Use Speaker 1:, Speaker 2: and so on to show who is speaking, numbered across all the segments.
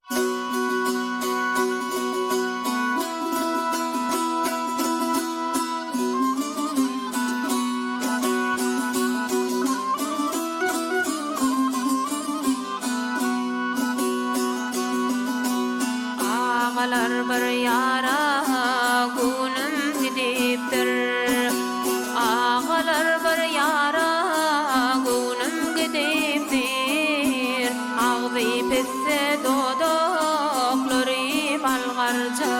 Speaker 1: Ağalar bir yara günüm gidipdir. Ağalar bir yara günüm gidipdir. Ağzı pisse dodokları balgarca.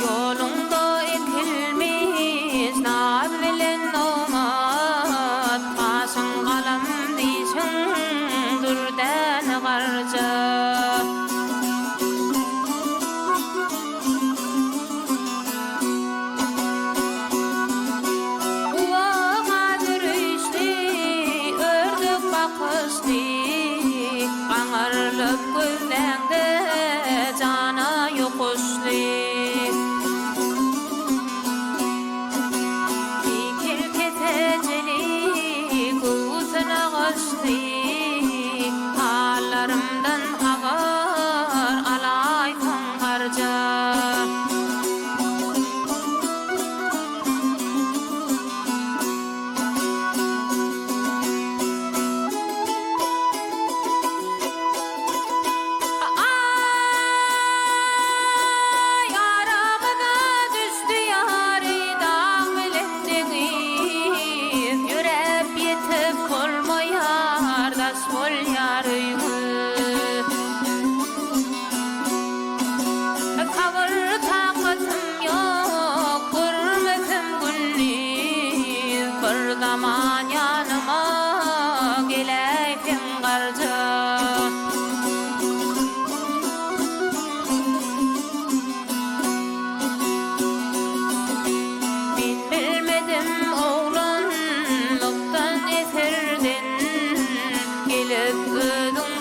Speaker 1: Yolunda ekilmiş naz bilen nomad. Aşın kalam dişin dürden garca. Ağarlıp gözləngdə cana yoxuşlu. Fikir kesəceli kuzuna qoşlu. Hallarımdan ağar alay kongarca. Zaman yanıma geleyim garca. Ben bilmedim oğlanlıktan eserden gelip ödüm